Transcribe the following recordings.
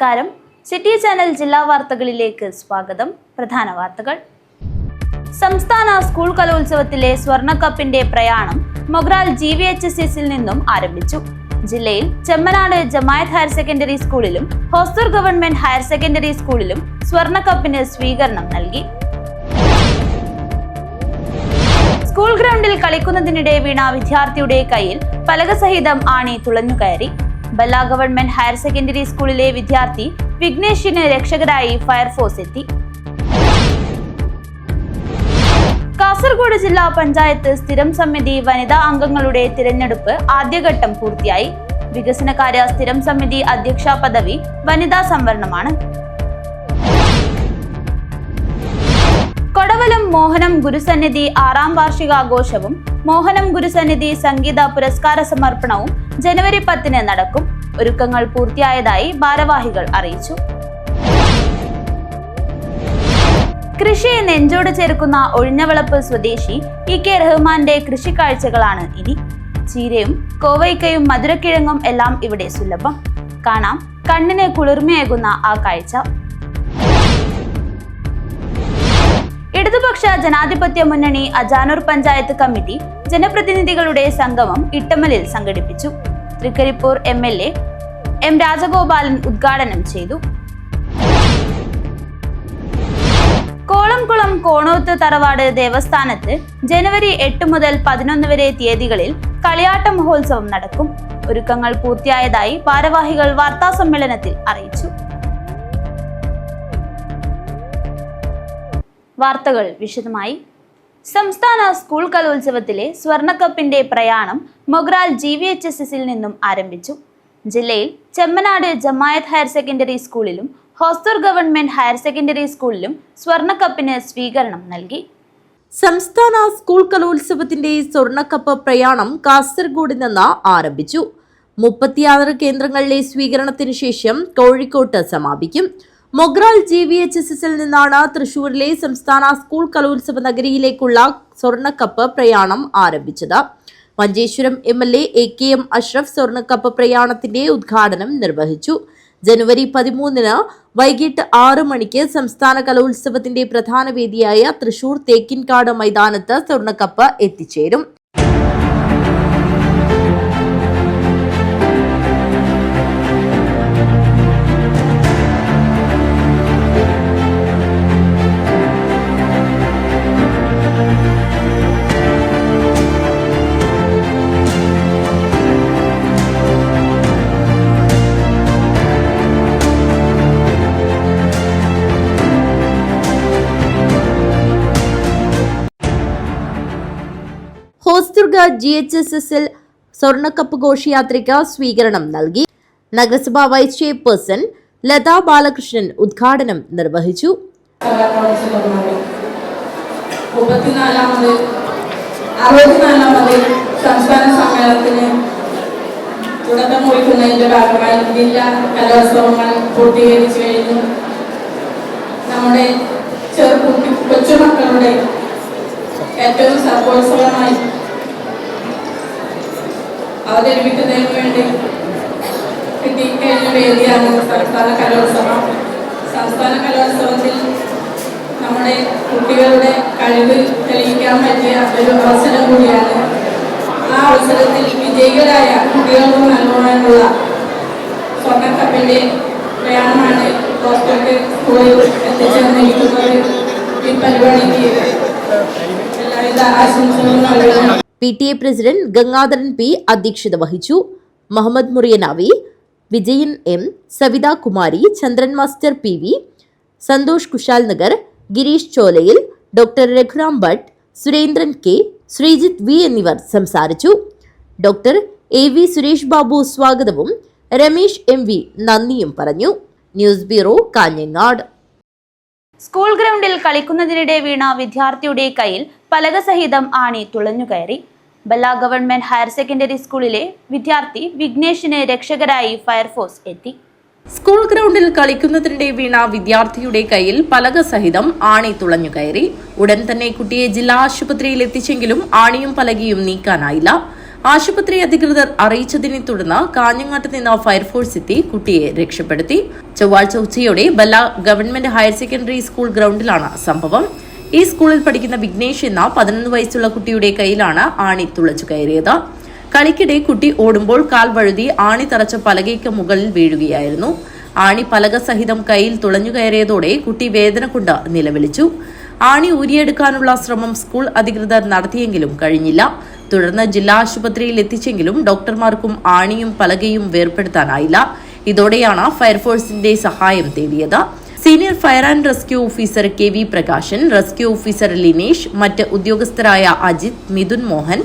നമസ്കാരം. City channel ജില്ലാ വാർത്തകളിലേക്ക് സ്വാഗതം. പ്രധാന വാർത്തകൾ. സംസ്ഥാന സ്കൂൾ കലോത്സവത്തിലെ സ്വർണ്ണക്കപ്പിന്റെ പ്രയാണം മൊഗ്രാൽ GVHSSൽ നിന്നും ആരംഭിച്ചു. ജില്ലയിൽ ചെമ്മനാട് ജമായത്ത് ഹയർ സെക്കൻഡറി സ്കൂളിലും ഹോസ്ദുർ ഗവൺമെന്റ് ഹയർ സെക്കൻഡറി സ്കൂളിലും സ്വർണ്ണക്കപ്പിന് സ്വീകരണം നൽകി. സ്കൂൾ ഗ്രൗണ്ടിൽ കളിക്കുന്നതിനിടെ വീണ വിദ്യാർത്ഥിയുടെ കയ്യിൽ പലകസഹിതം ആണി തുളഞ്ഞുകയറി. ബല്ല ഗവൺമെന്റ് ഹയർ സെക്കൻഡറി സ്കൂളിലെ വിദ്യാർത്ഥി വിഘ്നേഷിന് രക്ഷകരായി ഫയർഫോഴ്സ് എത്തി. കാസർഗോഡ് ജില്ലാ പഞ്ചായത്ത് സ്ഥിരം സമിതി വനിതാ അംഗങ്ങളുടെ തിരഞ്ഞെടുപ്പ് ആദ്യഘട്ടം പൂർത്തിയായി. വികസനകാര്യ സ്ഥിരം സമിതി അധ്യക്ഷ പദവി വനിതാ സംവരണമാണ്. കൊടവലം മോഹനം ഗുരുസന്നിധി 6ാം വാർഷികാഘോഷവും മോഹനം ഗുരുസന്നിധി സംഗീത പുരസ്കാര സമർപ്പണവും ജനുവരി 10-ന് നടക്കും. ഒരുക്കങ്ങൾ പൂർത്തിയായതായി ഭാരവാഹികൾ അറിയിച്ചു. കൃഷിയെ നെഞ്ചോട് ചേർക്കുന്ന ഒഴിഞ്ഞവളപ്പ് സ്വദേശി EK റഹ്മാന്റെ കൃഷിക്കാഴ്ചകളാണ് ഇനി. ചീരയും കോവയ്ക്കയും മധുരക്കിഴങ്ങും എല്ലാം ഇവിടെ സുലഭം. കാണാം കണ്ണിന് കുളിർമയേകുന്ന ആ കാഴ്ച. ഇടതുപക്ഷ ജനാധിപത്യ മുന്നണി അജാനൂർ പഞ്ചായത്ത് കമ്മിറ്റി ജനപ്രതിനിധികളുടെ സംഗമം ഇട്ടമലിൽ സംഘടിപ്പിച്ചു. തൃക്കരിപ്പൂർ MLA M രാജഗോപാലൻ ഉദ്ഘാടനം ചെയ്തു. കോളംകുളം കോണോത്ത് തറവാട് ദേവസ്ഥാനത്ത് ജനുവരി 8 മുതൽ 11 വരെ തീയതികളിൽ കളിയാട്ട മഹോത്സവം നടക്കും. ഒരുക്കങ്ങൾ പൂർത്തിയായതായി ഭാരവാഹികൾ വാർത്താസമ്മേളനത്തിൽ അറിയിച്ചു. വാർത്തകൾ വിശദമായി. സംസ്ഥാന സ്കൂൾ കലോത്സവത്തിലെ സ്വർണ്ണക്കപ്പിന്റെ പ്രയാണം മൊഗ്രാൽ GVHSSൽ നിന്നും ആരംഭിച്ചു. ജില്ലയിൽ ചെമ്മനാട് ജമായത്ത് ഹയർ സെക്കൻഡറി സ്കൂളിലും ഹോസ്ദുർ ഗവൺമെന്റ് ഹയർ സെക്കൻഡറി സ്കൂളിലും സ്വർണ്ണക്കപ്പിന് സ്വീകരണം നൽകി. സംസ്ഥാന സ്കൂൾ കലോത്സവത്തിന്റെ സ്വർണ്ണക്കപ്പ് പ്രയാണം കാസർഗോഡ് നിന്ന് ആരംഭിച്ചു. 36 കേന്ദ്രങ്ങളിലെ സ്വീകരണത്തിന് ശേഷം കോഴിക്കോട്ട് സമാപിക്കും. മൊഗ്രാൽ GVHSSൽ നിന്നാണ് തൃശൂരിലെ സംസ്ഥാന സ്കൂൾ കലോത്സവ നഗരിയിലേക്കുള്ള സ്വർണ്ണക്കപ്പ് പ്രയാണം ആരംഭിച്ചത്. മഞ്ചേശ്വരം MLA AKM അഷ്റഫ് സ്വർണ്ണക്കപ്പ് പ്രയാണത്തിന്റെ ഉദ്ഘാടനം നിർവഹിച്ചു. ജനുവരി 13-ന് വൈകിട്ട് 6 മണിക്ക് സംസ്ഥാന കലോത്സവത്തിന്റെ പ്രധാന വേദിയായ തൃശൂർ തേക്കിൻകാട് മൈതാനത്ത് സ്വർണ്ണക്കപ്പ് എത്തിച്ചേരും. ഹോസ്ദുർഗ GHSSൽ സ്വർണ്ണക്കപ്പ് ഘോഷയാത്രയ്ക്ക് സ്വീകരണം നൽകി. നഗരസഭാ വൈസ് ചെയർപേഴ്സൺ ലതാ ബാലകൃഷ്ണൻ ഉദ്ഘാടനം നിർവഹിച്ചു. 64ാമത് സംസ്ഥാന സമ്മേളനത്തിന് തുടക്കം കുറിക്കുന്നതിന്റെ ഭാഗമായി ജില്ലാ കലോത്സവങ്ങൾ പൂർത്തീകരിച്ചു കഴിഞ്ഞു. നമ്മുടെ കൊച്ചുമക്കളുടെ ഏറ്റവും സർഗോത്സവമായി അവതരിപ്പിക്കുന്നതിന് വേണ്ടി കിട്ടിക്കഴിഞ്ഞ വേദിയാണ് സംസ്ഥാന കലോത്സവം. സംസ്ഥാന കലോത്സവത്തിൽ നമ്മുടെ കുട്ടികളുടെ കഴിവ് തെളിയിക്കാൻ പറ്റിയ ഒരു അവസരം കൂടിയാണ്. ആ അവസരത്തിൽ വിജയികളായ കുട്ടികൾക്ക് നൽകുവാനുള്ള സ്വർണ്ണക്കപ്പിന്റെ പ്രയാണമാണ് ഹോസ്ദുർഗ് സ്കൂളിൽ എത്തിച്ചേർന്നിരിക്കുന്നത്. ഈ പരിപാടിക്ക് എല്ലാവിധ ആശംസകളും നൽകുന്നു. PTA പ്രസിഡന്റ് ഗംഗാധരൻ P അധ്യക്ഷത വഹിച്ചു. Muhammad Muriyanavi, Vijayan M, Savitha Kumari, Chandran master PV, Santhosh Kushal Nagar, Girish Cholayil, doctor Raghuram Bhat, Surendran K, Sreejith V എന്നിവർ സംസാരിച്ചു. ഡോക്ടർ AV സുരേഷ് ബാബു സ്വാഗതവും രമേശ് MV നന്ദിയും പറഞ്ഞു. News bureau, Kanhangad. സ്കൂൾ ഗ്രൗണ്ടിൽ കളിക്കുന്നതിനിടെ വീണ വിദ്യാർത്ഥിയുടെ കയ്യിൽ പലകസഹിതം ആണി തുളഞ്ഞുകയറി. ബല്ല ഗവൺമെന്റ് ഹയർ സെക്കൻഡറി സ്കൂളിലെ വിദ്യാർത്ഥി വിഘ്നേഷിന് രക്ഷകരായി ഫയർഫോഴ്സ് എത്തി. സ്കൂൾ ഗ്രൗണ്ടിൽ കളിക്കുന്നതിനിടെ വീണ വിദ്യാർത്ഥിയുടെ കയ്യിൽ പലക സഹിതം ആണി തുളഞ്ഞുകയറി. ഉടൻ തന്നെ കുട്ടിയെ ജില്ലാ ആശുപത്രിയിൽ എത്തിച്ചെങ്കിലും ആണിയും പലകയും നീക്കാനായില്ല. ആശുപത്രി അധികൃതർ അറിയിച്ചതിനെ തുടർന്ന് കാഞ്ഞങ്ങാട്ട് നിന്ന് ഫയർഫോഴ്സ് എത്തി കുട്ടിയെ രക്ഷപ്പെടുത്തി. ചൊവ്വാഴ്ച ഉച്ചയോടെ ബല്ല ഗവൺമെന്റ് ഹയർ സെക്കൻഡറി സ്കൂൾ ഗ്രൗണ്ടിലാണ് സംഭവം. ഈ സ്കൂളിൽ പഠിക്കുന്ന വിഘ്നേഷ് എന്ന 11 വയസ്സുള്ള കുട്ടിയുടെ കയ്യിലാണ് ആണി തുളച്ചു കയറിയത്. കളിക്കിടെ കുട്ടി ഓടുമ്പോൾ കാൽ വഴുതി ആണി തറച്ച പലകയ്ക്ക് മുകളിൽ വീഴുകയായിരുന്നു. ആണി പലക സഹിതം കയ്യിൽ തുളഞ്ഞു കയറിയതോടെ കുട്ടി വേദന കൊണ്ട് നിലവിളിച്ചു. ആണി ഊരിയെടുക്കാനുള്ള ശ്രമം സ്കൂൾ അധികൃതർ നടത്തിയെങ്കിലും കഴിഞ്ഞില്ല. തുടർന്ന് ജില്ലാ ആശുപത്രിയിൽ എത്തിച്ചെങ്കിലും ഡോക്ടർമാർക്കും ആണിയും പലകയും വേർപെടുത്താനായില്ല. ഇതോടെയാണ് ഫയർഫോഴ്സിന്റെ സഹായം തേടിയത്. Senior fire and rescue officer KV Prakashan, rescue officer Linesh, മറ്റ് ഉദ്യോഗസ്ഥരായ അജിത്, മിഥുൻ മോഹൻ,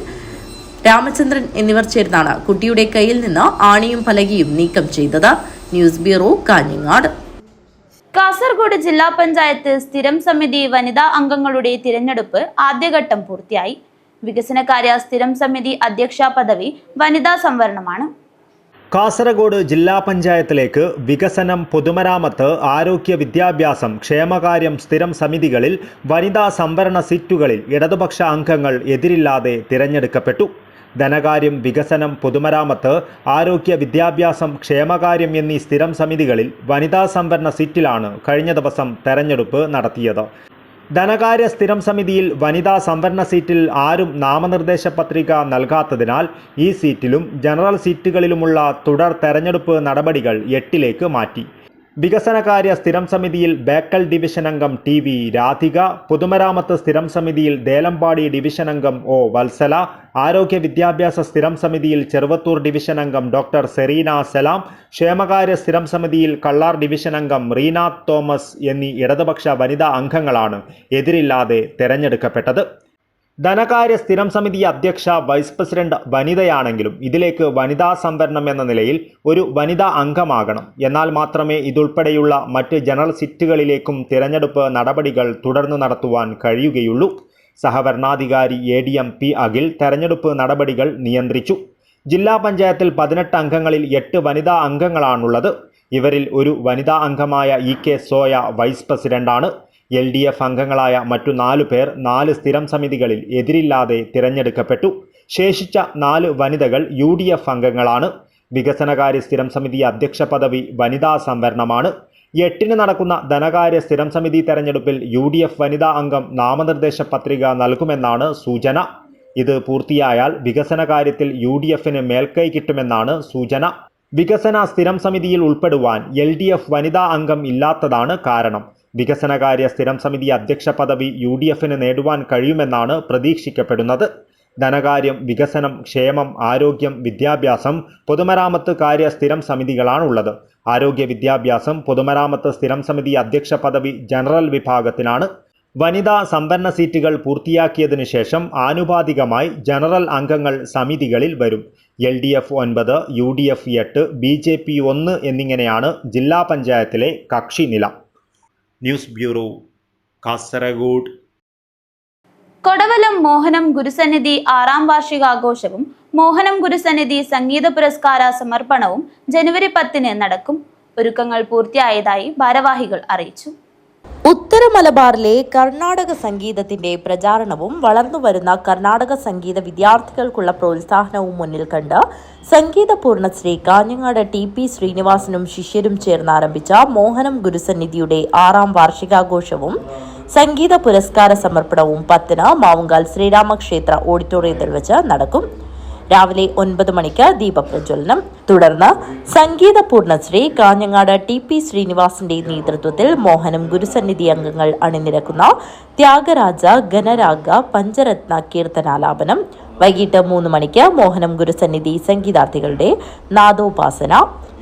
രാമചന്ദ്രൻ എന്നിവർ ചേർന്നാണ് കുട്ടിയുടെ കയ്യിൽ നിന്ന് ആണിയും പലകയും നീക്കം ചെയ്തത്. News bureau, Kanhangad. കാസർഗോഡ് ജില്ലാ പഞ്ചായത്ത് സ്ഥിരം സമിതി വനിതാ അംഗങ്ങളുടെ തിരഞ്ഞെടുപ്പ് ആദ്യഘട്ടം പൂർത്തിയായി. വികസനകാര്യ സ്ഥിരം സമിതി അധ്യക്ഷ പദവി വനിതാ സംവരണമാണ്. കാസർഗോഡ് ജില്ലാ പഞ്ചായത്തിലേക്ക് വികസനം, പൊതുമരാമത്ത്, ആരോഗ്യ, വിദ്യാഭ്യാസം, ക്ഷേമകാര്യം സ്ഥിരം സമിതികളിൽ വനിതാ സംവരണ സീറ്റുകളിൽ ഇടതുപക്ഷ അംഗങ്ങൾ എതിരില്ലാതെ തിരഞ്ഞെടുക്കപ്പെട്ടു. ധനകാര്യം, വികസനം, പൊതുമരാമത്ത്, ആരോഗ്യ, വിദ്യാഭ്യാസം, ക്ഷേമകാര്യം എന്നീ സ്ഥിരം സമിതികളിൽ വനിതാ സംവരണ സീറ്റിലാണ് കഴിഞ്ഞ ദിവസം തെരഞ്ഞെടുപ്പ് നടത്തിയത്. ധനകാര്യ സ്ഥിരം സമിതിയിൽ വനിതാ സംവരണ സീറ്റിൽ ആരും നാമനിർദ്ദേശ പത്രിക നൽകാത്തതിനാൽ ഈ സീറ്റിലും ജനറൽ സീറ്റുകളിലുമുള്ള തുടർ തെരഞ്ഞെടുപ്പ് നടപടികൾ 8ലേക്ക് മാറ്റി. വികസനകാര്യ സ്ഥിരം സമിതിയിൽ ബേക്കൽ ഡിവിഷൻ അംഗം TV രാധിക, പൊതുമരാമത്ത് സ്ഥിരം സമിതിയിൽ ദേലമ്പാടി ഡിവിഷൻ അംഗം O വത്സല, ആരോഗ്യ വിദ്യാഭ്യാസ സ്ഥിരം സമിതിയിൽ ചെറുവത്തൂർ ഡിവിഷൻ അംഗം ഡോക്ടർ സെറീന സലാം, ക്ഷേമകാര്യ സ്ഥിരം സമിതിയിൽ കള്ളാർ ഡിവിഷൻ അംഗം റീന തോമസ് എന്നീ ഇടതുപക്ഷ വനിതാ അംഗങ്ങളാണ് എതിരില്ലാതെ തെരഞ്ഞെടുക്കപ്പെട്ടത്. ധനകാര്യ സ്ഥിരം സമിതി അധ്യക്ഷ, വൈസ് പ്രസിഡന്റ് വനിതയാണെങ്കിലും ഇതിലേക്ക് വനിതാ സംവരണം എന്ന നിലയിൽ ഒരു വനിതാ അംഗമാകണം. എന്നാൽ മാത്രമേ ഇതുൾപ്പെടെയുള്ള മറ്റ് ജനറൽ സീറ്റുകളിലേക്കും തിരഞ്ഞെടുപ്പ് നടപടികൾ തുടർന്ന് നടത്തുവാൻ കഴിയുകയുള്ളൂ. സഹവരണാധികാരി ADM P അഖിൽ തെരഞ്ഞെടുപ്പ് നടപടികൾ നിയന്ത്രിച്ചു. ജില്ലാ പഞ്ചായത്തിൽ 18 അംഗങ്ങളിൽ 8 വനിതാ അംഗങ്ങളാണുള്ളത്. ഇവരിൽ ഒരു വനിതാ അംഗമായ EK സോയ വൈസ് പ്രസിഡന്റാണ്. LDF അംഗങ്ങളായ മറ്റു 4 പേർ 4 സ്ഥിരം സമിതികളിൽ എതിരില്ലാതെ തിരഞ്ഞെടുക്കപ്പെട്ടു. ശേഷിച്ച 4 വനിതകൾ UDF അംഗങ്ങളാണ്. വികസനകാര്യ സ്ഥിരം സമിതി അധ്യക്ഷ പദവി വനിതാ സംവരണമാണ്. 8-ന് നടക്കുന്ന ധനകാര്യ സ്ഥിരം സമിതി തെരഞ്ഞെടുപ്പിൽ UDF വനിതാ അംഗം നാമനിർദ്ദേശ പത്രിക നൽകുമെന്നാണ് സൂചന. ഇത് പൂർത്തിയായാൽ വികസനകാര്യത്തിൽ UDFന് മേൽക്കൈ കിട്ടുമെന്നാണ് സൂചന. വികസന സ്ഥിരം സമിതിയിൽ ഉൾപ്പെടുവാൻ LDF വനിതാ അംഗം ഇല്ലാത്തതാണ് കാരണം. വികസനകാര്യ സ്ഥിരം സമിതി അധ്യക്ഷ പദവി UDFന് നേടുവാൻ കഴിയുമെന്നാണ് പ്രതീക്ഷിക്കപ്പെടുന്നത്. ധനകാര്യം, വികസനം, ക്ഷേമം, ആരോഗ്യം, വിദ്യാഭ്യാസം, പൊതുമരാമത്ത് കാര്യ സ്ഥിരം സമിതികളാണുള്ളത്. ആരോഗ്യ, വിദ്യാഭ്യാസം, പൊതുമരാമത്ത് സ്ഥിരം സമിതി അധ്യക്ഷ പദവി ജനറൽ വിഭാഗത്തിനാണ്. വനിതാ സംവരണ സീറ്റുകൾ പൂർത്തിയാക്കിയതിനു ശേഷം ആനുപാതികമായി ജനറൽ അംഗങ്ങൾ സമിതികളിൽ വരും. LDF 9, UDF 8, BJP 1 എന്നിങ്ങനെയാണ് ജില്ലാ പഞ്ചായത്തിലെ കക്ഷി നില. News bureau, Kasaragod. കൊടവലം മോഹനം ഗുരുസന്നിധി 6ാം വാർഷികാഘോഷവും മോഹനം ഗുരുസന്നിധി സംഗീത പുരസ്കാര സമർപ്പണവും ജനുവരി 10-ന് നടക്കും. ഒരുക്കങ്ങൾ പൂർത്തിയായതായി ഭാരവാഹികൾ അറിയിച്ചു. ഉത്തര മലബാറിലെ കർണാടക സംഗീതത്തിന്റെ പ്രചാരണവും വളർന്നുവരുന്ന കർണാടക സംഗീത വിദ്യാർത്ഥികൾക്കുള്ള പ്രോത്സാഹനവും മുന്നിൽ കണ്ട് സംഗീത പൂർണ്ണശ്രീ കാഞ്ഞങ്ങാട് TP ശ്രീനിവാസനും ശിഷ്യരും ചേർന്ന് ആരംഭിച്ച മോഹനം ഗുരുസന്നിധിയുടെ 6ാം വാർഷികാഘോഷവും സംഗീത പുരസ്കാര സമർപ്പണവും 10-ന് മാവുങ്കാൽ ശ്രീരാമക്ഷേത്ര ഓഡിറ്റോറിയത്തിൽ വെച്ച് നടക്കും. രാവിലെ 9 മണിക്ക് ദീപപ്രജ്വലനം. തുടർന്ന് സംഗീത പൂർണ്ണശ്രീ കാഞ്ഞങ്ങാട് TP ശ്രീനിവാസന്റെ നേതൃത്വത്തിൽ മോഹനം ഗുരുസന്നിധി അംഗങ്ങൾ അണിനിരക്കുന്ന ത്യാഗരാജ ഗണരാഗ പഞ്ചരത്ന കീർത്തനാലാപനം. വൈകിട്ട് 3 മണിക്ക് മോഹനം ഗുരുസന്നിധി സംഗീതാർത്ഥികളുടെ നാദോപാസന.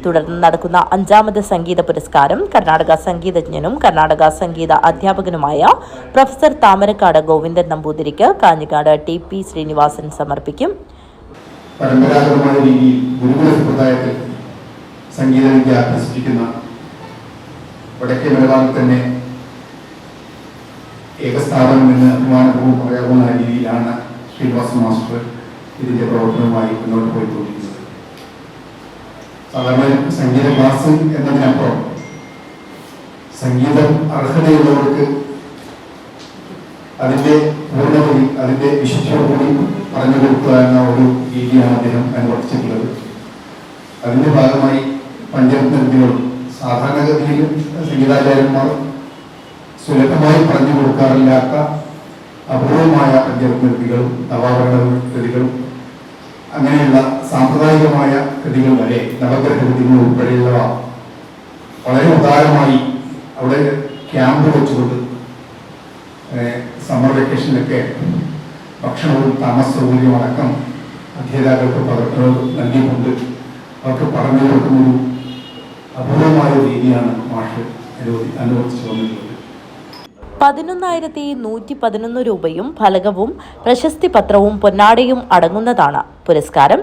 തുടർന്ന് നടക്കുന്ന 5ാമത് സംഗീത പുരസ്കാരം കർണാടക സംഗീതജ്ഞനും കർണാടക സംഗീത അധ്യാപകനുമായ പ്രൊഫസർ താമരക്കാട് ഗോവിന്ദൻ നമ്പൂതിരിക്ക് കാഞ്ഞങ്ങാട് TP ശ്രീനിവാസൻ സമർപ്പിക്കും. പരമ്പരാഗതമായ രീതിയിൽ ഗുരുകുല സമ്പ്രദായത്തിൽ സംഗീത വിദ്യ അഭ്യസിപ്പിക്കുന്ന വടക്കേ മലബാറിൽ തന്നെ ഏകസ്ഥാപനം എന്ന് അഭിമാനപൂർവ്വം പറയാവുന്ന രീതിയിലാണ് ശ്രീനിവാസ മാസ്റ്റർ ഇതിന്റെ പ്രവർത്തനവുമായി മുന്നോട്ട് പോയിക്കൊണ്ടിരിക്കുന്നത്. സാധാരണ സംഗീത ക്ലാസ് എന്നതിനപ്പുറം സംഗീതം അർഹതയുള്ളവർക്ക് അതിൻ്റെ പൂർണ്ണതയിൽ അതിൻ്റെ വിശുദ്ധിയോടുകൂടി പറഞ്ഞു കൊടുക്കുക എന്ന ഒരു രീതിയാണ് അദ്ദേഹം അനുവർത്തിച്ചിട്ടുള്ളത്. അതിൻ്റെ ഭാഗമായി പഞ്ചരത്നങ്ങളും സാധാരണഗതിയിൽ സംഗീതാചാര്യന്മാർ സുലഭമായി പറഞ്ഞു കൊടുക്കാറില്ലാത്ത അപൂർവമായ പഞ്ചരത്നകൃതികളും നവാവരണ കൃതികളും അങ്ങനെയുള്ള സാമ്പ്രദായികമായ കൃതികൾ വരെ നവഗ്രഹ കൃതികൾ ഉൾപ്പെടെയുള്ളവ വളരെ ഉദാരമായി അവിടെ ക്യാമ്പ് വെച്ചുകൊണ്ട് സമ്മർ വെക്കേഷനിലൊക്കെ ഭക്ഷണവും താമസ സൗകര്യവും അടക്കം അധ്യാപകർക്ക് പകർത്തുകൾ നൽകിക്കൊണ്ട് അവർക്ക് പഠനം കൊടുക്കുന്നൊരു അപൂർവമായ രീതിയാണ് മാഷ് അനുവദിച്ചു വന്നിട്ടുള്ളത്. 11,111 രൂപയും ഫലകവും പ്രശസ്തി പത്രവും പൊന്നാടയും അടങ്ങുന്നതാണ് പുരസ്കാരം.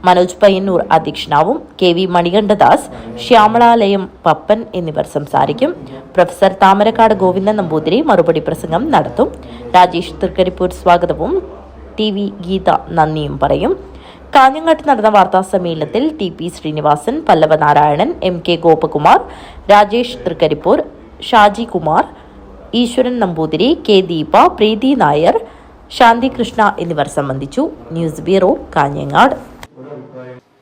മനോജ് പയ്യന്നൂർ അധ്യക്ഷനാവും. KV മണികണ്ഠദാസ്, ശ്യാമളാലയം പപ്പൻ എന്നിവർ സംസാരിക്കും. പ്രൊഫസർ താമരക്കാട് ഗോവിന്ദൻ നമ്പൂതിരി മറുപടി പ്രസംഗം നടത്തും. രാജേഷ് തൃക്കരിപ്പൂർ സ്വാഗതവും TV ഗീത നന്ദിയും പറയും. കാഞ്ഞങ്ങാട്ട് നടന്ന വാർത്താ സമ്മേളനത്തിൽ TP ശ്രീനിവാസൻ, പല്ലവ നാരായണൻ, MK ഗോപകുമാർ, രാജേഷ് തൃക്കരിപ്പൂർ, ഷാജി കുമാർ, ഈശ്വരൻ നമ്പൂതിരി, K ദീപ, പ്രീതി നായർ, ശാന്തി കൃഷ്ണ എന്നിവർ സംബന്ധിച്ചു. News bureau, Kanhangad.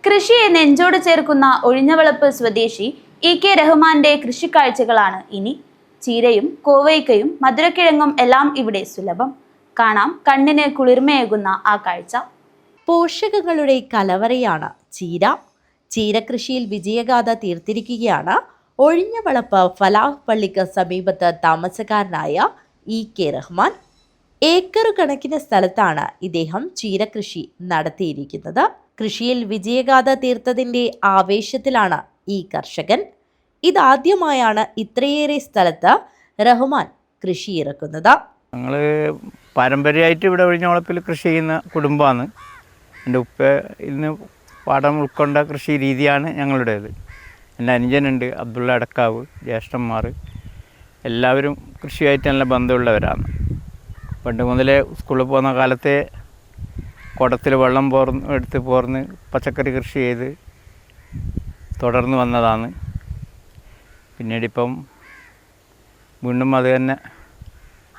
കൃഷിയെ നെഞ്ചോട് ചേർക്കുന്ന ഒഴിഞ്ഞവളപ്പ് സ്വദേശി EK റഹ്മാന്റെ കൃഷിക്കാഴ്ചകളാണ് ഇനി. ചീരയും കോവയ്ക്കയും മധുരക്കിഴങ്ങും എല്ലാം ഇവിടെ സുലഭം. കാണാം കണ്ണിന് കുളിർമയേകുന്ന ആ കാഴ്ച. പോഷകങ്ങളുടെ കലവറയാണ് ചീര. ചീരകൃഷിയിൽ വിജയഗാഥ തീർത്തിരിക്കുകയാണ് ഒഴിഞ്ഞവളപ്പ് ഫലാഹ് പള്ളിക്ക് സമീപത്ത് താമസക്കാരനായ EK റഹ്മാൻ. ഏക്കർ കണക്കിന് സ്ഥലത്താണ് ഇദ്ദേഹം ചീരകൃഷി നടത്തിയിരിക്കുന്നത്. കൃഷിയിൽ വിജയഗാഥ തീർത്തതിൻ്റെ ആവേശത്തിലാണ് ഈ കർഷകൻ. ഇതാദ്യമായാണ് ഇത്രയേറെ സ്ഥലത്ത് റഹ്മാൻ കൃഷി ഇറക്കുന്നത്. ഞങ്ങൾ പാരമ്പര്യമായിട്ട് ഇവിടെ ഒഴിഞ്ഞവളപ്പിൽ കൃഷി ചെയ്യുന്ന കുടുംബമാണ്. എൻ്റെ ഇന്ന് പാഠം ഉൾക്കൊണ്ട കൃഷി രീതിയാണ് ഞങ്ങളുടേത്. എൻ്റെ അനുജനുണ്ട്, അബ്ദുള്ള അടക്കാവ്, ജ്യേഷ്ഠന്മാർ എല്ലാവരും കൃഷിയായിട്ട് നല്ല ബന്ധമുള്ളവരാണ്. പണ്ട് മുതലേ സ്കൂളിൽ പോകുന്ന കാലത്തെ കുടത്തിൽ വെള്ളം എടുത്ത് പോർന്ന് പച്ചക്കറി കൃഷി ചെയ്ത് തുടർന്ന് വന്നതാണ്. പിന്നീടിപ്പം വീണ്ടും അത് തന്നെ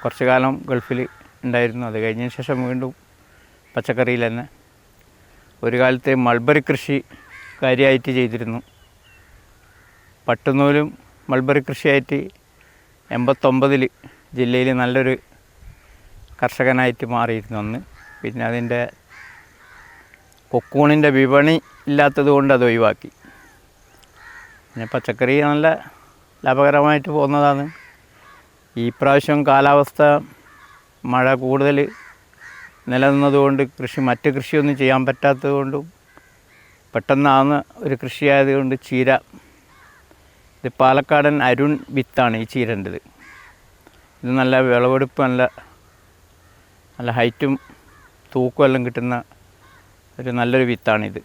കുറച്ച് കാലം ഗൾഫിൽ ഉണ്ടായിരുന്നു. അത് കഴിഞ്ഞതിന് ശേഷം വീണ്ടും പച്ചക്കറിയിൽ തന്നെ. ഒരു കാലത്ത് മൾബറി കൃഷി കാര്യമായിട്ട് ചെയ്തിരുന്നു. പട്ടുനൂലും മൾബറി കൃഷിയായിട്ട് 89 ജില്ലയിൽ നല്ലൊരു കർഷകനായിട്ട് മാറിയിരുന്നു അന്ന്. പിന്നെ അതിൻ്റെ കൊക്കൂണിൻ്റെ വിപണി ഇല്ലാത്തത് കൊണ്ട് അത് ഒഴിവാക്കി. പിന്നെ പച്ചക്കറി നല്ല ലാഭകരമായിട്ട് പോകുന്നതാണ്. ഈ പ്രാവശ്യം കാലാവസ്ഥ മഴ കൂടുതൽ നിലനിന്നതുകൊണ്ട് മറ്റ് കൃഷിയൊന്നും ചെയ്യാൻ പറ്റാത്തത് കൊണ്ടും പെട്ടെന്നാവുന്ന ഒരു കൃഷിയായതുകൊണ്ട് ചീര, ഇത് പാലക്കാടൻ അരുൺ വിത്താണ് ഈ ചീരൻ്റെത്. ഇത് നല്ല വിളവെടുപ്പ്, നല്ല ഹൈറ്റും തൂക്കും എല്ലാം കിട്ടുന്ന ഒരു നല്ലൊരു വിത്താണിത്.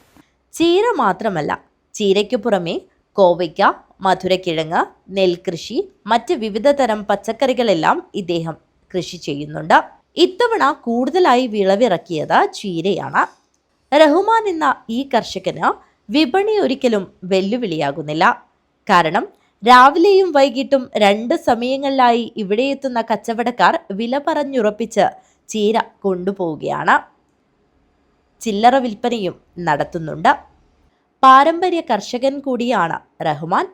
ചീര മാത്രമല്ല, ചീരയ്ക്ക് പുറമെ കോവയ്ക്ക, മധുരക്കിഴങ്ങ്, നെൽകൃഷി, മറ്റ് വിവിധ തരം പച്ചക്കറികളെല്ലാം ഇദ്ദേഹം കൃഷി ചെയ്യുന്നുണ്ട്. ഇത്തവണ കൂടുതലായി വിളവിറക്കിയത് ചീരയാണ്. റഹ്മാൻ എന്ന ഈ കർഷകന് വിപണി ഒരിക്കലും വെല്ലുവിളിയാകുന്നില്ല. കാരണം രാവിലെയും വൈകിട്ടും 2 സമയങ്ങളിലായി ഇവിടെ എത്തുന്ന കച്ചവടക്കാർ വില പറഞ്ഞുറപ്പിച്ച് ചീര കൊണ്ടുപോവുകയാണ്. ചില്ലറ വിൽപ്പനയും നടത്തുന്നുണ്ട്. പാരമ്പര്യ കർഷകൻ കൂടിയാണ് റഹ്മാൻ.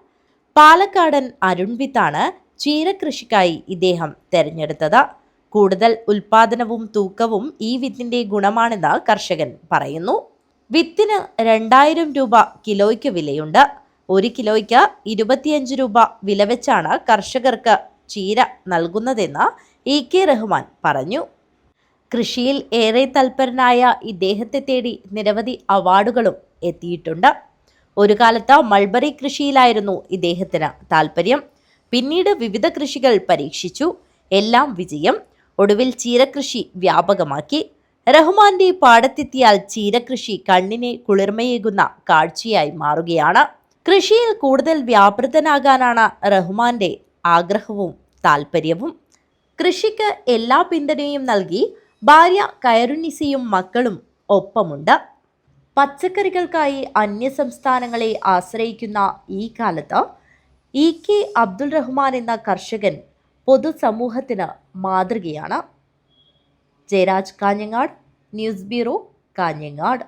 പാലക്കാടൻ അരുൺ വിത്താണ് ചീരകൃഷിക്കായി ഇദ്ദേഹം തെരഞ്ഞെടുത്തത്. കൂടുതൽ ഉൽപാദനവും തൂക്കവും ഈ വിത്തിന്റെ ഗുണമാണെന്ന് കർഷകൻ പറയുന്നു. വിത്തിന് 2000 രൂപ കിലോയ്ക്ക് വിലയുണ്ട്. 1 കിലോയ്ക്ക് 25 രൂപ വില വെച്ചാണ് കർഷകർക്ക് ചീര നൽകുന്നതെന്ന് EK റഹ്മാൻ പറഞ്ഞു. കൃഷിയിൽ ഏറെ തൽപരനായ ഇദ്ദേഹത്തെ തേടി നിരവധി അവാർഡുകളും എത്തിയിട്ടുണ്ട്. ഒരു കാലത്ത് മൾബറി കൃഷിയിലായിരുന്നു ഇദ്ദേഹത്തിന് താല്പര്യം. പിന്നീട് വിവിധ കൃഷികൾ പരീക്ഷിച്ചു. എല്ലാം വിജയം. ഒടുവിൽ ചീരകൃഷി വ്യാപകമാക്കി. റഹ്മാന്റെ പാടത്തെത്തിയാൽ ചീരകൃഷി കണ്ണിനെ കുളിർമയേകുന്ന കാഴ്ചയായി മാറുകയാണ്. കൃഷിയിൽ കൂടുതൽ വ്യാപൃതനാകാനാണ് റഹ്മാന്റെ ആഗ്രഹവും താല്പര്യവും. കൃഷിക്ക് എല്ലാ പിന്തുണയും നൽകി ഭാര്യ കയറുനിസയും മക്കളും ഒപ്പമുണ്ട്. പച്ചക്കറികൾക്കായി അന്യസംസ്ഥാനങ്ങളെ ആശ്രയിക്കുന്ന ഈ കാലത്ത് EK അബ്ദുൾ റഹ്മാൻ എന്ന കർഷകൻ പൊതുസമൂഹത്തിന് മാതൃകയാണ്. Jayaraj Kanhangad, news bureau, Kanhangad.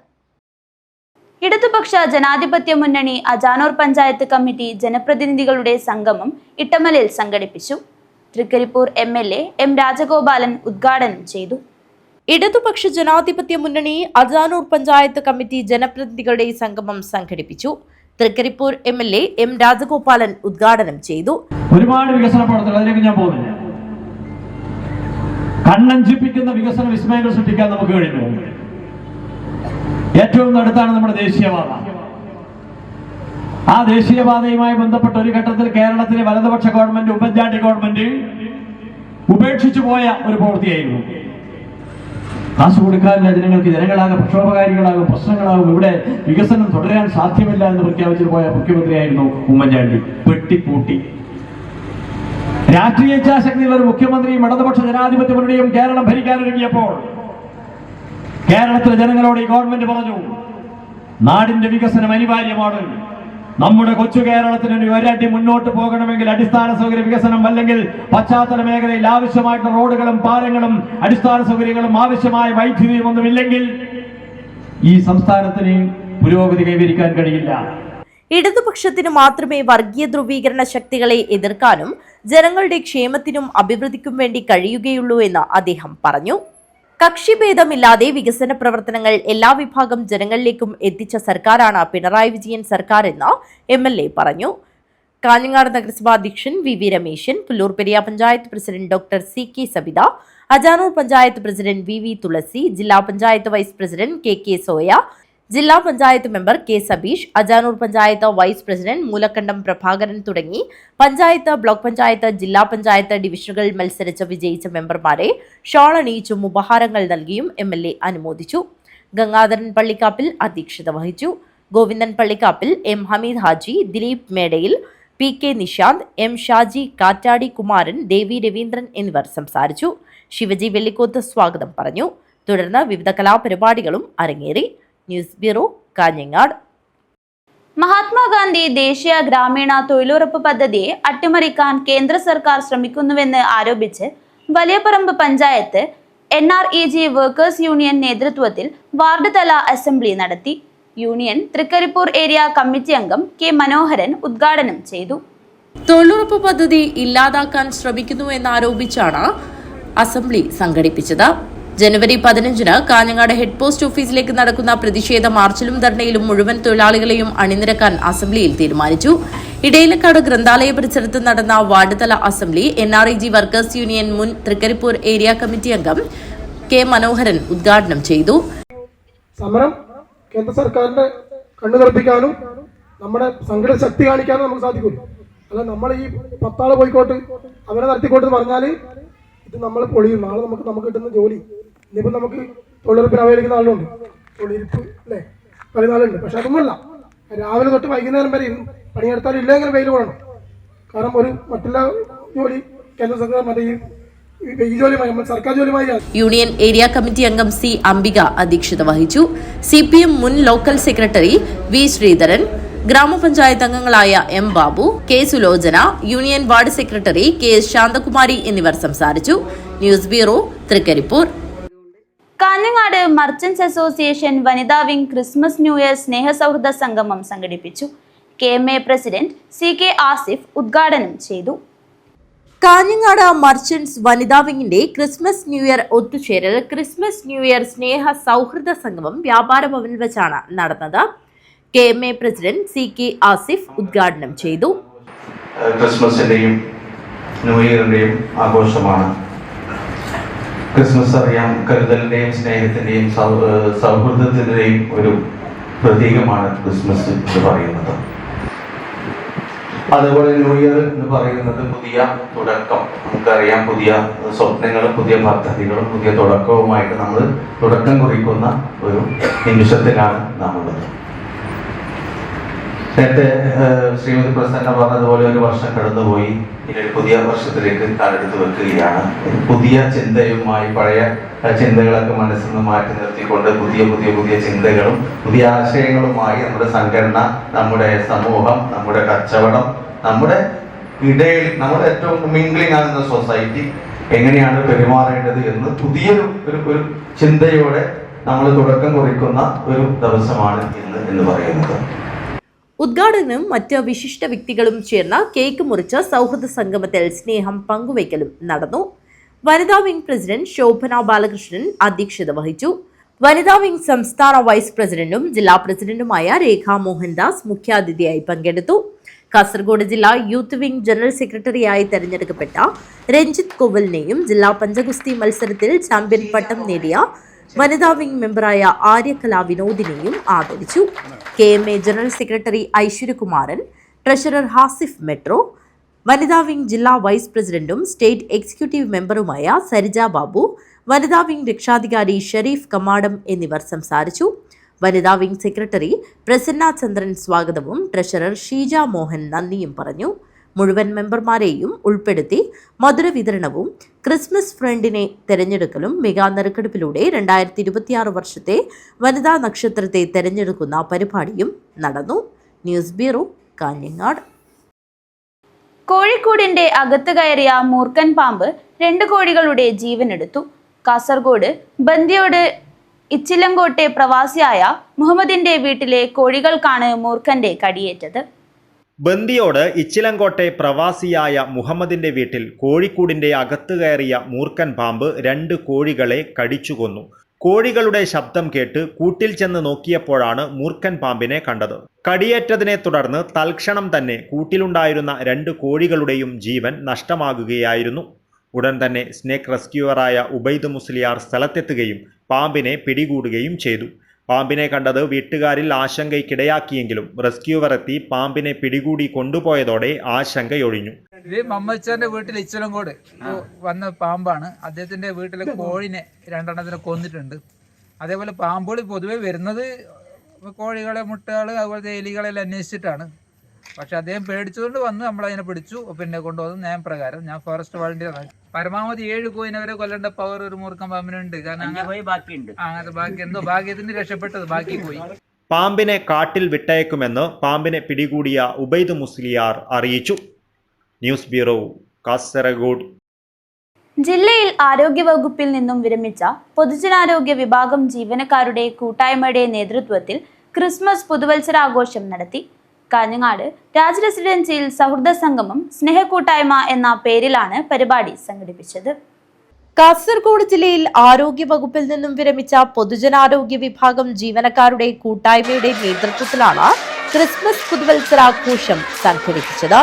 ഇടതുപക്ഷ ജനാധിപത്യ മുന്നണി അജാനൂർ പഞ്ചായത്ത് കമ്മിറ്റി ജനപ്രതിനിധികളുടെ സംഗമം ഇട്ടമലിൽ സംഘടിപ്പിച്ചു. തൃക്കരിപ്പൂർ MLA M രാജഗോപാലൻ ഉദ്ഘാടനം ചെയ്തു. ഇടതുപക്ഷ ജനാധിപത്യ മുന്നണി അജാനൂർ പഞ്ചായത്ത് കമ്മിറ്റി ജനപ്രതിനിധികളുടെ സംഗമം സംഘടിപ്പിച്ചു. തൃക്കരിപ്പൂർ MLA M രാജഗോപാലൻ ഉദ്ഘാടനം ചെയ്തു. ഒരുപാട് വികസന പ്രവർത്തനങ്ങൾ, അതിലേക്ക് ഞാൻ പോകുന്നില്ല. കണ്ണഞ്ചിപ്പിക്കുന്ന വികസന വിസ്മയങ്ങൾ സൃഷ്ടിക്കാൻ നമുക്ക് കഴിഞ്ഞു. ഏറ്റവും അടുത്താണ് നമ്മുടെ ദേശീയപാത. ആ ദേശീയപാതയുമായി ബന്ധപ്പെട്ട ഒരു ഘട്ടത്തിൽ കേരളത്തിലെ വലതുപക്ഷ ഗവൺമെന്റ്, ഉമ്മൻചാണ്ടി ഗവൺമെന്റ് ഉപേക്ഷിച്ചു പോയ ഒരു പ്രവൃത്തിയായിരുന്നു. കാശ് കൊടുക്കാനില്ല ജനങ്ങൾക്ക്, ജനങ്ങളാകെ പ്രക്ഷോഭകാരികളാകും, പ്രശ്നങ്ങളാകും, ഇവിടെ വികസനം തുടരാൻ സാധ്യമല്ല എന്ന് പ്രഖ്യാപിച്ചു പോയ മുഖ്യമന്ത്രിയായിരുന്നു ഉമ്മൻചാണ്ടി. വെട്ടിപ്പൂട്ടി രാഷ്ട്രീയ ഇച്ഛാശക്തിയുള്ള ഒരു മുഖ്യമന്ത്രിയും ഇടതുപക്ഷ ജനാധിപത്യ മുന്നണിയും കേരളം ഭരിക്കാനൊരുങ്ങിയപ്പോൾ കേരളത്തിലെ ജനങ്ങളോട് ഈ ഗവൺമെന്റ് പറഞ്ഞു, നാടിന്റെ വികസനം അനിവാര്യമാണ്. നമ്മുടെ കൊച്ചു കേരളത്തിന് ഒരടി മുന്നോട്ട് പോകണമെങ്കിൽ അടിസ്ഥാന സൗകര്യ വികസനം, അല്ലെങ്കിൽ പശ്ചാത്തല മേഖലയിൽ ആവശ്യമായിട്ടുള്ള റോഡുകളും പാലങ്ങളും അടിസ്ഥാന സൗകര്യങ്ങളും ആവശ്യമായ വൈദ്യുതിയും ഒന്നുമില്ലെങ്കിൽ ഈ സംസ്ഥാനത്തിന് പുരോഗതി കൈവരിക്കാൻ കഴിയില്ല. ഇടതുപക്ഷത്തിന് മാത്രമേ വർഗീയ ധ്രുവീകരണ ശക്തികളെ എതിർക്കാനും ജനങ്ങളുടെ ക്ഷേമത്തിനും അഭിവൃദ്ധിക്കും വേണ്ടി കഴിയുകയുള്ളൂ എന്ന് അദ്ദേഹം പറഞ്ഞു. കക്ഷിഭേദമില്ലാതെ വികസന പ്രവർത്തനങ്ങൾ എല്ലാ വിഭാഗം ജനങ്ങളിലേക്കും എത്തിച്ച സർക്കാരാണ് പിണറായി വിജയൻ സർക്കാർ എന്ന് MLA പറഞ്ഞു. കാഞ്ഞങ്ങാട് നഗരസഭാ അധ്യക്ഷൻ VV Rameshan, Pullur Periya panchayat president doctor CK Sabitha, Ajanur panchayat president VV Thulasi, ജില്ലാ panchayat vice president KK Soya, ജില്ലാ panchayat member K Sabeesh, Ajanur panchayat vice president Moolakkandam Prabhakaran തുടങ്ങി പഞ്ചായത്ത്, ബ്ലോക്ക് പഞ്ചായത്ത്, ജില്ലാ പഞ്ചായത്ത് ഡിവിഷനുകളിൽ മത്സരിച്ച് വിജയിച്ച മെമ്പർമാരെ ഷോൾ അണിയിച്ചും ഉപഹാരങ്ങൾ നൽകിയും MLA അനുമോദിച്ചു. ഗംഗാധരൻ പള്ളിക്കാപ്പിൽ അധ്യക്ഷത വഹിച്ചു. Govindan Pallikkappil, M Hameed Haji, Dileep മേടയിൽ, PK Nishant, M Shaji, കാറ്റാടി കുമാരൻ, ദേവി രവീന്ദ്രൻ എന്നിവർ സംസാരിച്ചു. ശിവജി വെള്ളിക്കോത്ത് സ്വാഗതം പറഞ്ഞു. തുടർന്ന് വിവിധ കലാപരിപാടികളും അരങ്ങേറി. News bureau, Kanhangad. മഹാത്മാഗാന്ധി ദേശീയ ഗ്രാമീണ തൊഴിലുറപ്പ് പദ്ധതിയെ അട്ടിമറിക്കാൻ കേന്ദ്ര സർക്കാർ ശ്രമിക്കുന്നുവെന്ന് ആരോപിച്ച് Valiyaparamba panchayat NREG workers union നേതൃത്വത്തിൽ വാർഡ് തല അസംബ്ലി നടത്തി. യൂണിയൻ തൃക്കരിപ്പൂർ ഏരിയ കമ്മിറ്റി അംഗം K മനോഹരൻ ഉദ്ഘാടനം ചെയ്തു. തൊഴിലുറപ്പ് പദ്ധതി ഇല്ലാതാക്കാൻ ശ്രമിക്കുന്നുവെന്നാരോപിച്ചാണ് അസംബ്ലി സംഘടിപ്പിച്ചത്. ജനുവരി 15-ന് കാഞ്ഞങ്ങാട് ഹെഡ് പോസ്റ്റ് ഓഫീസിലേക്ക് നടക്കുന്ന പ്രതിഷേധ മാർച്ചിലും ധർണയിലും മുഴുവൻ തൊഴിലാളികളെയും അണിനിരക്കാൻ അസംബ്ലിയിൽ തീരുമാനിച്ചു. ഇടയിലക്കാട് ഗ്രന്ഥാലയ പരിസരത്ത് നടന്ന വാർഡ് തല അസംബ്ലി NREG വർക്കേഴ്സ് യൂണിയൻ മുൻ തൃക്കരിപ്പൂർ ഏരിയ കമ്മിറ്റി അംഗം K മനോഹരൻ ഉദ്ഘാടനം ചെയ്തു. സമരം കേന്ദ്ര സർക്കാരിന്റെ കണ്ണു തുറപ്പിക്കാനും നമ്മുടെ സംഘടന ശക്തി കാണിക്കാനും നമുക്ക് സാധിക്കും. അല്ല നമ്മൾ ഈ 10 ആള് പോയിക്കോട്ട് അവരെ നടത്തിക്കോട്ടെന്ന് പറഞ്ഞാൽ ഇത് നമ്മൾ പൊളിയും. നാളെ നമുക്ക് കിട്ടുന്ന ജോലി, ഇന്നിപ്പോൾ നമുക്ക് തൊഴിലുറപ്പിന് അവൈലിക്കുന്ന ആളുണ്ട്, തൊഴിലിരിപ്പ് അല്ലേ, പല നാളുണ്ട്. പക്ഷെ അതൊന്നുമല്ല, രാവിലെ തൊട്ട് വൈകുന്നേരം വരെ പണിയെടുത്താലും ഇല്ലെങ്കിൽ വെയിൽ കൊള്ളണം. കാരണം ഒരു മറ്റുള്ള ജോലി കേന്ദ്ര സർക്കാർ മറ്റേ ഈ ജോലിയുമായി സർക്കാർ ജോലിയുമായി. യൂണിയൻ ഏരിയ കമ്മിറ്റി അംഗം C അംബിക അധ്യക്ഷത വഹിച്ചു. CPM മുൻ ലോക്കൽ സെക്രട്ടറി V ശ്രീധരൻ, ഗ്രാമപഞ്ചായത്ത് അംഗങ്ങളായ M Babu, K Sulochana, union ward secretary KS Santhakumari എന്നിവർ സംസാരിച്ചു. News bureau, Thrikaripur. Kanhangad merchants association വനിതാ വിംഗ് ക്രിസ്മസ് ന്യൂ ഇയർ സ്നേഹസൗഹൃദ സംഗമം സംഘടിപ്പിച്ചു. KMA പ്രസിഡന്റ് CK ആസിഫ് ഉദ്ഘാടനം ചെയ്തു. കാഞ്ഞങ്ങാട് മർച്ചന്റ്സ് വനിതാ വിംഗിന്റെ ക്രിസ്മസ് ന്യൂ ഇയർ ഒത്തുചേരൽ ക്രിസ്മസ് ന്യൂ ഇയർ സ്നേഹ സൗഹൃദ സംഗമം വ്യാപാര ഭവനിൽ വെച്ചാണ് നടന്നത്. KMA പ്രസിഡന്റ് CK ആസിഫ് ഉദ്ഘാടനം ചെയ്തു. ക്രിസ്മസിന്റെയും ന്യൂ ഇയറിന്റെയും ആഘോഷമാണ്. ക്രിസ്മസ് അറിയാം, കരുതലിന്റെയും സ്നേഹത്തിന്റെയും സൗഹൃദത്തിന്റെയും ഒരു പ്രതീകമാണ് ക്രിസ്മസ് എന്ന് പറയുന്നത്. അതുപോലെ ന്യൂ ഇയർ എന്ന് പറയുന്നത് പുതിയ തുടക്കം. നമുക്കറിയാം, പുതിയ സ്വപ്നങ്ങളും പുതിയ പദ്ധതികളും പുതിയ തുടക്കവുമായിട്ട് നമ്മൾ തുടക്കം കുറിക്കുന്ന ഒരു നിമിഷത്തിലാണ് നാമുള്ളത്. നേരത്തെ ശ്രീമതി പ്രസന്ന പറഞ്ഞതുപോലെ ഒരു വർഷം കടന്നുപോയി, ഇനി ഒരു പുതിയ വർഷത്തിലേക്ക് കാലെടുത്ത് വെക്കുകയാണ്. പുതിയ ചിന്തയുമായി പഴയ ചിന്തകളൊക്കെ മനസ്സിൽ നിന്ന് മാറ്റി നിർത്തിക്കൊണ്ട് പുതിയ പുതിയ പുതിയ ചിന്തകളും പുതിയ ആശയങ്ങളുമായി നമ്മുടെ സംഘടന, നമ്മുടെ സമൂഹം, നമ്മുടെ കച്ചവടം, നമ്മുടെ ഇടയിൽ നമ്മുടെ ഏറ്റവും മിംഗ്ലിംഗ് ആകുന്ന സൊസൈറ്റി എങ്ങനെയാണ് പെരുമാറേണ്ടത് എന്ന് പുതിയൊരു ഒരു ചിന്തയോടെ നമ്മൾ തുടക്കം കുറിക്കുന്ന ഒരു ദിവസമാണ് ഇന്ന് എന്ന് പറയുന്നത്. ഉദ്ഘാടനം മറ്റ് വിശിഷ്ട വ്യക്തികളും ചേർന്ന് കേക്ക് മുറിച്ച് സൗഹൃദ സംഗമത്തിൽ സ്നേഹം പങ്കുവയ്ക്കലും നടന്നു. വനിതാ വിംഗ് പ്രസിഡന്റ് ശോഭന ബാലകൃഷ്ണൻ അധ്യക്ഷത വഹിച്ചു. വനിതാ വിംഗ് സംസ്ഥാന വൈസ് പ്രസിഡന്റും ജില്ലാ പ്രസിഡന്റുമായ രേഖ മോഹൻദാസ് മുഖ്യാതിഥിയായി പങ്കെടുത്തു. കാസർഗോഡ് ജില്ലാ യൂത്ത് വിംഗ് ജനറൽ സെക്രട്ടറിയായി തെരഞ്ഞെടുക്കപ്പെട്ട രഞ്ജിത്ത് കോവലിനെയും ജില്ലാ പഞ്ചഗുസ്തി മത്സരത്തിൽ ചാമ്പ്യൻ പട്ടം നേടിയ വനിതാ വിംഗ് മെമ്പറായ ആര്യകലാ വിനോദിനെയും ആദരിച്ചു. KMA general secretary Aishwaryakumaran, treasurer Hasif metro, വനിതാ വിംഗ് ജില്ലാ വൈസ് പ്രസിഡന്റും സ്റ്റേറ്റ് എക്സിക്യൂട്ടീവ് മെമ്പറുമായ സരിജ ബാബു, വനിതാ വിംഗ് രക്ഷാധികാരി ഷെരീഫ് കമാടം എന്നിവർ സംസാരിച്ചു. വനിതാ വിംഗ് സെക്രട്ടറി പ്രസന്ന ചന്ദ്രൻ സ്വാഗതവും ട്രഷറർ ഷീജ മോഹൻ നന്ദിയും പറഞ്ഞു. മുഴുവൻ മെമ്പർമാരെയും ഉൾപ്പെടുത്തി മധുര വിതരണവും ക്രിസ്മസ് ഫ്രണ്ടിനെ തെരഞ്ഞെടുക്കലും മെഗാ നറുക്കെടുപ്പിലൂടെ 2026 വർഷത്തെ വനിതാ നക്ഷത്രത്തെ തെരഞ്ഞെടുക്കുന്ന പരിപാടിയും നടന്നു. News bureau, Kanhangad. കോഴിക്കോടിന്റെ അകത്ത് കയറിയ മൂർഖൻ പാമ്പ് 2 കോഴികളുടെ ജീവനെടുത്തു. കാസർഗോഡ് ബന്ദിയോട് ഇച്ചിലങ്കോട്ടെ പ്രവാസിയായ മുഹമ്മദിന്റെ വീട്ടിലെ കോഴികൾക്കാണ് മൂർഖന്റെ കടിയേറ്റത്. ബന്ദിയോട് ഇച്ചിലങ്കോട്ടെ പ്രവാസിയായ മുഹമ്മദിന്റെ വീട്ടിൽ കോഴിക്കൂടിന്റെ അകത്ത് കയറിയ മൂർഖൻ പാമ്പ് 2 കോഴികളെ കടിച്ചു കൊന്നു. കോഴികളുടെ ശബ്ദം കേട്ട് കൂട്ടിൽ ചെന്ന് നോക്കിയപ്പോഴാണ് മൂർഖൻ പാമ്പിനെ കണ്ടത്. കടിയേറ്റതിനെ തുടർന്ന് തൽക്ഷണം തന്നെ കൂട്ടിലുണ്ടായിരുന്ന 2 കോഴികളുടെയും ജീവൻ നഷ്ടമാകുകയായിരുന്നു. ഉടൻ തന്നെ സ്നേക്ക് റെസ്ക്യൂവറായ ഉബൈദ് മുസ്ലിയാർ സ്ഥലത്തെത്തുകയും പാമ്പിനെ പിടികൂടുകയും ചെയ്തു. പാമ്പിനെ കണ്ടത് വീട്ടുകാരിൽ ആശങ്കയ്ക്കിടയാക്കിയെങ്കിലും റെസ്ക്യൂവർ എത്തി പാമ്പിനെ പിടികൂടി കൊണ്ടുപോയതോടെ ആശങ്കയൊഴിഞ്ഞു. ഇത് മമ്മച്ചാന്റെ വീട്ടിൽ ഇച്ചലങ്കോട് വന്ന പാമ്പാണ്. അദ്ദേഹത്തിന്റെ വീട്ടിലെ കോഴിനെ 2 എണ്ണത്തിനെ കൊന്നിട്ടുണ്ട്. അതേപോലെ പാമ്പുകൾ പൊതുവെ വരുന്നത് കോഴികളെ, മുട്ടകൾ, അതുപോലത്തെ എലികളെല്ലാം അന്വേഷിച്ചിട്ടാണ്. പക്ഷെ അദ്ദേഹം പേടിച്ചുകൊണ്ട് വന്ന് നമ്മളതിനെ പിടിച്ചു, പിന്നെ കൊണ്ടുവന്ന് നിയമപ്രകാരം. ഞാൻ ഫോറസ്റ്റ് വളണ്ടിയറാണ്. പരമാവധി 7 കോയിനെ വരെ കൊല്ലേണ്ട പവർ ഒരു മൂർഖൻ പാമ്പിനുണ്ട്. കാരണം അങ്ങനത്തെ ബാക്കി എന്തോ ഭാഗ്യത്തിന് രക്ഷപ്പെട്ടത്, ബാക്കി പോയി. പാമ്പിനെ കാട്ടിൽ വിട്ടയക്കുമെന്ന് പാമ്പിനെ പിടികൂടിയ ഉബൈദ് മുസ്ലിയാർ അറിയിച്ചു. News bureau, Kasaragod. ജില്ലയിൽ ആരോഗ്യവകുപ്പിൽ നിന്നും വിരമിച്ച പൊതുജനാരോഗ്യ വിഭാഗം ജീവനക്കാരുടെ കൂട്ടായ്മയുടെ നേതൃത്വത്തിൽ ക്രിസ്മസ് പുതുവത്സരാഘോഷം നടത്തി. കാഞ്ഞങ്ങാട് രാജ് റെസിഡൻസിയിൽ സൗഹൃദ സംഗമം സ്നേഹക്കൂട്ടായ്മ എന്ന പേരിലാണ് പരിപാടി സംഘടിപ്പിച്ചത്. കാസർഗോഡ് ജില്ലയിൽ ആരോഗ്യ വകുപ്പിൽ നിന്നും വിരമിച്ച പൊതുജനാരോഗ്യ വിഭാഗം ജീവനക്കാരുടെ കൂട്ടായ്മയുടെ നേതൃത്വത്തിലാണ് ക്രിസ്മസ് പുതുവത്സരാഘോഷം സംഘടിപ്പിച്ചത്.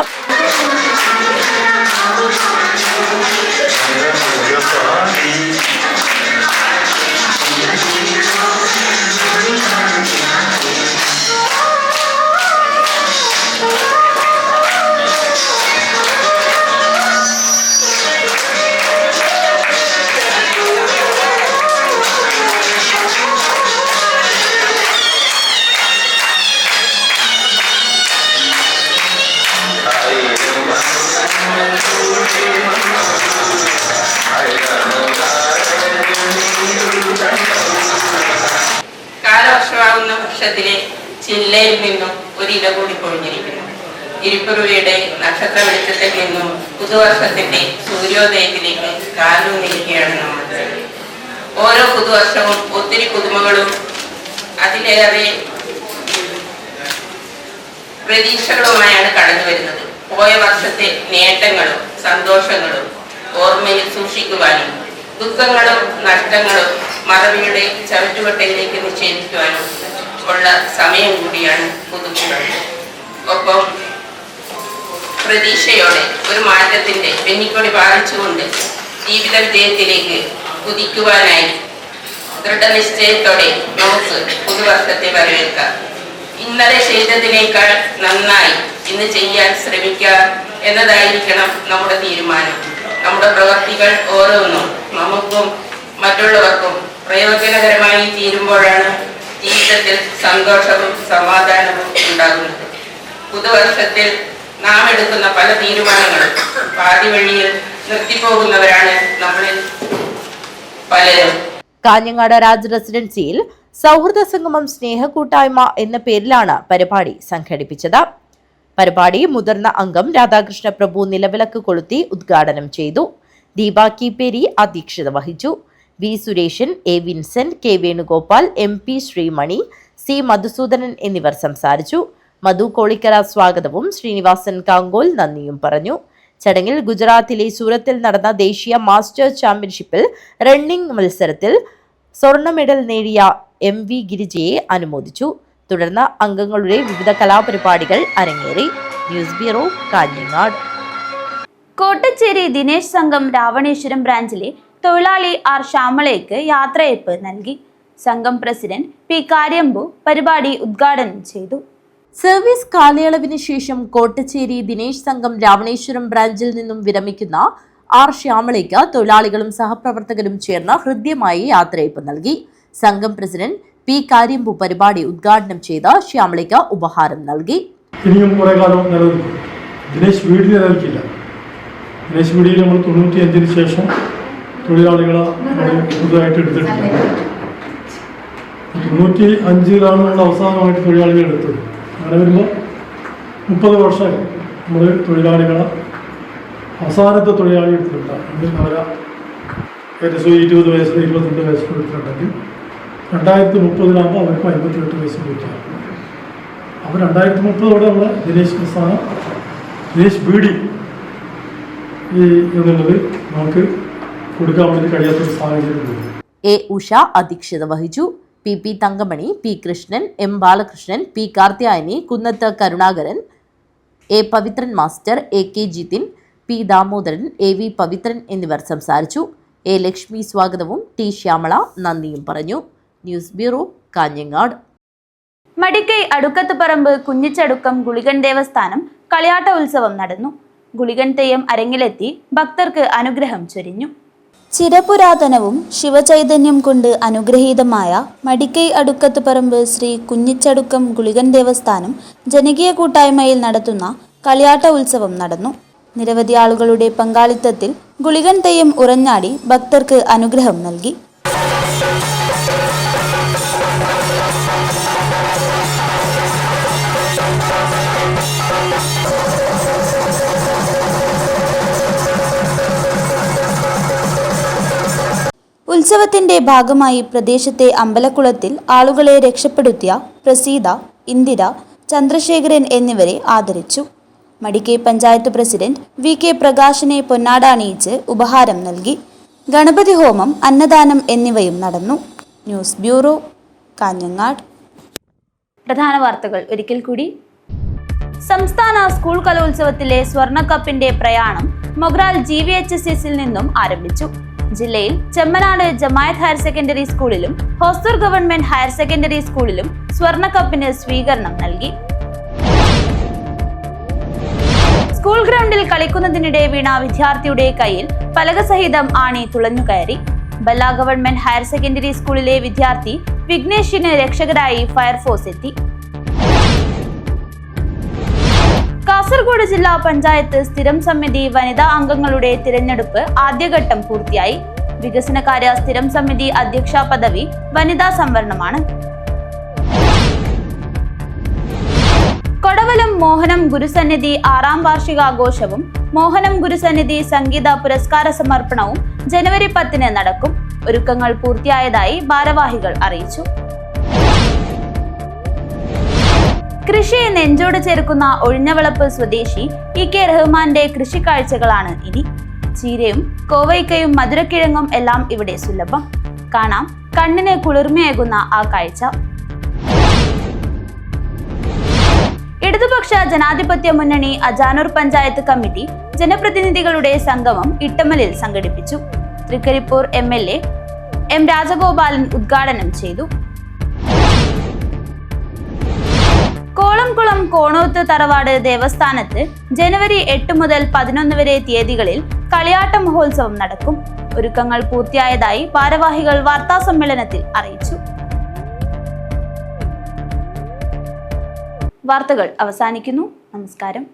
കാലവർഷമാകുന്ന വർഷത്തിലെ ജില്ലയിൽ നിന്നും ഒരു ഇല കൂടി പൊഴിഞ്ഞിരിക്കുന്നു. ഇരിപ്പുറയുടെ നക്ഷത്ര വെളിച്ചത്തിൽ നിന്നും പുതുവർഷത്തിന്റെ സൂര്യോദയത്തിലേക്ക് കാലൂന്നിരിക്കുകയാണ് നമ്മൾ. ഓരോ പുതുവർഷവും ഒത്തിരി പുതുമകളും അതിലേറെ പ്രതീക്ഷകളുമായാണ് കടന്നു വരുന്നത്. പോയ വർഷത്തെ നേട്ടങ്ങളും സന്തോഷങ്ങളും ഓർമ്മയിൽ സൂക്ഷിക്കുവാനും ദുഃഖങ്ങളും നഷ്ടങ്ങളും മറവിയുടെ ചവിറ്റുകൊട്ടയിലേക്ക് നിക്ഷേപിക്കുവാനും ഉള്ള സമയം കൂടിയാണ് പുതുമകൾ. ഒപ്പം പ്രതീക്ഷയോടെ ഒരു മാറ്റത്തിന്റെ വെന്നിക്കൊടി പാലിച്ചുകൊണ്ട് ജീവിത വിജയത്തിലേക്ക് കുതിക്കുവാനായി ദൃഢനിശ്ചയത്തോടെ നമുക്ക് പുതുവർഷത്തെ വരവേൽക്കാം. ഇന്നലെ ചെയ്തതിനേക്കാൾ നന്നായി ഇന്ന് ചെയ്യാൻ ശ്രമിക്കുക എന്നതായിരിക്കണം നമ്മുടെ തീരുമാനം. നമ്മുടെ പ്രവർത്തികൾ ഓരോന്നും നമുക്കും മറ്റുള്ളവർക്കും പ്രയോജനകരമായി തീരുമ്പോഴാണ് ജീവിതത്തിൽ സന്തോഷവും സമാധാനവും ഉണ്ടാകുന്നത്. പുതുവർഷത്തിൽ നാം എടുക്കുന്ന പല തീരുമാനങ്ങളും പാതി വഴിയിൽ നിർത്തിപ്പോകുന്നവരാണ് നമ്മളിൽ പലരും. കാഞ്ഞങ്ങാട് രാജ് റെസിഡൻസിയിൽ സൗഹൃദ സംഗമം സ്നേഹക്കൂട്ടായ്മ എന്ന പേരിലാണ് പരിപാടി സംഘടിപ്പിച്ചത്. പരിപാടി മുതിർന്ന അംഗം രാധാകൃഷ്ണ പ്രഭു നിലവിളക്ക് കൊളുത്തി ഉദ്ഘാടനം ചെയ്തു. ദീപ കീപ്പേരി അധ്യക്ഷത വഹിച്ചു. V Sureshan, A Vincent, K Venugopal, MP Sreemani, C Madhusoodanan എന്നിവർ സംസാരിച്ചു. മധു കോളിക്കര സ്വാഗതവും ശ്രീനിവാസൻ കാങ്കോൽ നന്ദിയും പറഞ്ഞു. ചടങ്ങിൽ ഗുജറാത്തിലെ സൂറത്തിൽ നടന്ന ദേശീയ മാസ്റ്റർ ചാമ്പ്യൻഷിപ്പിൽ റണ്ണിംഗ് മത്സരത്തിൽ സ്വർണ്ണ മെഡൽ നേടിയ MV ഗിരിജയെ അനുമോദിച്ചു. തുടർന്ന് അംഗങ്ങളുടെ വിവിധ കലാപരിപാടികൾ അരങ്ങേറി. News bureau, Kanhangad. കോട്ടച്ചേരി ദിനേശ് സംഘം രാവണേശ്വരം ബ്രാഞ്ചിലെ തൊഴിലാളി R ശ്യാമളയ്ക്ക് യാത്രയയപ്പ് നൽകി. സംഘം പ്രസിഡന്റ് P കാര്യമ്പു പരിപാടി ഉദ്ഘാടനം ചെയ്തു. സർവീസ് കാലയളവിന് ശേഷം കോട്ടച്ചേരി ദിനേശ് സംഘം രാവണേശ്വരം ബ്രാഞ്ചിൽ നിന്നും വിരമിക്കുന്ന R ശ്യാമളയ്ക്ക് തൊഴിലാളികളും സഹപ്രവർത്തകരും ചേർന്ന് ഹൃദ്യമായി യാത്രയയപ്പ് നൽകി. സംഘം പ്രസിഡന്റ് P കാര്യമ്പു പരിപാടി ഉദ്ഘാടനം ചെയ്ത് ശ്യാമളയ്ക്ക് ഉപഹാരം നൽകി. ഇനിയും കുറെ കാലം നിലനിൽക്കും. ദിനേശ് വീടിൽ നിലനിൽക്കില്ല. ദിനേശ് വീടിൽ നമ്മൾ 95 ശേഷം തൊഴിലാളികളെ പുതുതായിട്ട് എടുത്തിട്ടില്ല. 95 നമ്മൾ അവസാനമായിട്ട് തൊഴിലാളികൾ എടുത്തത്. അങ്ങനെ വരുമ്പോൾ 30 വർഷമായി നമ്മൾ തൊഴിലാളികളെ അവസാനത്തെ തൊഴിലാളി എടുത്തിട്ടില്ല. അവരെ ഏകദേശം 20 വയസ്സിൽ 22 വയസ്സിൽ എടുത്തിട്ടുണ്ടെങ്കിൽ 2030 അവർക്ക് 58 വയസ്സ് പൂർത്തിയാകും. അപ്പോൾ 2030 നമ്മുടെ ദിനേശ് പ്രസ്ഥാനം, ദിനേശ് ബീഡി എന്നുള്ളത് നമുക്ക് കൊടുക്കാൻ വേണ്ടി കഴിയാത്തൊരു സാഹചര്യം. A ഉഷ അധ്യക്ഷത വഹിച്ചു. PP Thankamani, P Krishnan, M Balakrishnan, P Karthiyayani, Kunnath Karunakaran, A Pavithran master, AK Jithin, P Damodaran, AV Pavithran എന്നിവർ സംസാരിച്ചു. A ലക്ഷ്മി സ്വാഗതവും T ശ്യാമള നന്ദിയും പറഞ്ഞു. News bureau, Kanhangad. മടിക്കൈ അടുക്കത്തുപറമ്പ് കുഞ്ഞിച്ചടുക്കം ഗുളികൻ ദേവസ്ഥാനം കളിയാട്ട ഉത്സവം നടന്നു. ഗുളികൻ തെയ്യം അരങ്ങിലെത്തി ഭക്തർക്ക് അനുഗ്രഹം ചൊരിഞ്ഞു. ചിരപുരാതനവും ശിവചൈതന്യം കൊണ്ട് അനുഗ്രഹീതമായ മടിക്കൈ അടുക്കത്തുപറമ്പ് ശ്രീ കുഞ്ഞിച്ചടുക്കം ഗുളികൻ ദേവസ്ഥാനം ജനകീയ കൂട്ടായ്മയിൽ നടത്തുന്ന കളിയാട്ട ഉത്സവം നടന്നു. നിരവധി ആളുകളുടെ പങ്കാളിത്തത്തിൽ ഗുളികൻ തെയ്യം ഉറഞ്ഞാടി ഭക്തർക്ക് അനുഗ്രഹം നൽകി. ഉത്സവത്തിന്റെ ഭാഗമായി പ്രദേശത്തെ അമ്പലക്കുളത്തിൽ ആളുകളെ രക്ഷപ്പെടുത്തിയ പ്രസീത, ഇന്ദിര, ചന്ദ്രശേഖരൻ എന്നിവരെ ആദരിച്ചു. മടിക്കൈ പഞ്ചായത്ത് പ്രസിഡന്റ് VK പ്രകാശനെ പൊന്നാട അണിയിച്ച് ഉപഹാരം നൽകി. ഗണപതി ഹോമം, അന്നദാനം എന്നിവയും നടന്നു. News bureau, Kanhangad. പ്രധാന വാർത്തകൾ ഒരിക്കൽ കൂടി. സംസ്ഥാന സ്കൂൾ കലോത്സവത്തിലെ സ്വർണ്ണക്കപ്പിന്റെ പ്രയാണം മൊഗ്രാൽ GVHSSൽ നിന്നും ആരംഭിച്ചു. ജില്ലയിൽ ചെമ്മനാട് ജമായത്ത് ഹയർ സെക്കൻഡറി സ്കൂളിലും ഹോസ്ദുർ ഗവൺമെന്റ് ഹയർ സെക്കൻഡറി സ്കൂളിലും സ്വർണ്ണക്കപ്പിന് സ്വീകരണം നൽകി. സ്കൂൾ ഗ്രൗണ്ടിൽ കളിക്കുന്നതിനിടെ വീണ വിദ്യാർത്ഥിയുടെ കയ്യിൽ പലകസഹിതം ആണി തുളഞ്ഞുകയറി. ബല്ല ഗവൺമെന്റ് ഹയർ സെക്കൻഡറി സ്കൂളിലെ വിദ്യാർത്ഥി വിഘ്നേഷിന് രക്ഷകരായി ഫയർഫോഴ്സ് എത്തി. കാസർഗോഡ് ജില്ലാ പഞ്ചായത്ത് സ്ഥിരം സമിതി വനിതാ അംഗങ്ങളുടെ തിരഞ്ഞെടുപ്പ് ആദ്യഘട്ടം പൂർത്തിയായി. വികസനകാര്യ സ്ഥിരം സമിതി അധ്യക്ഷ പദവി വനിതാ സംവരണമാണ്. കൊടവലം മോഹനം ഗുരുസന്നിധി 6ാം വാർഷികാഘോഷവും മോഹനം ഗുരുസന്നിധി സംഗീത പുരസ്കാര സമർപ്പണവും ജനുവരി 10 നടക്കും. ഒരുക്കങ്ങൾ പൂർത്തിയായതായി ഭാരവാഹികൾ അറിയിച്ചു. കൃഷിയെ നെഞ്ചോട് ചേർക്കുന്ന ഒഴിഞ്ഞവളപ്പ് സ്വദേശി EK റഹ്മാന്റെ കൃഷിക്കാഴ്ചകളാണ് ഇനി. ചീരയും കോവയ്ക്കയും മധുരക്കിഴങ്ങും എല്ലാം ഇവിടെ സുലഭം. കാണാം കണ്ണിന് കുളിർമയേകുന്ന ആ കാഴ്ച. ഇടതുപക്ഷ ജനാധിപത്യ മുന്നണി അജാനൂർ പഞ്ചായത്ത് കമ്മിറ്റി ജനപ്രതിനിധികളുടെ സംഗമം ഇട്ടമലിൽ സംഘടിപ്പിച്ചു. തൃക്കരിപ്പൂർ MLA M രാജഗോപാലൻ ഉദ്ഘാടനം ചെയ്തു. കോളംകുളം കോണോത്ത് തറവാട് ദേവസ്ഥാനത്ത് ജനുവരി 8 മുതൽ 11 വരെ തീയതികളിൽ കളിയാട്ട മഹോത്സവം നടക്കും. ഒരുക്കങ്ങൾ പൂർത്തിയായതായി ഭാരവാഹികൾ വാർത്താസമ്മേളനത്തിൽ അറിയിച്ചു. വാർത്തകൾ അവസാനിക്കുന്നു. നമസ്കാരം.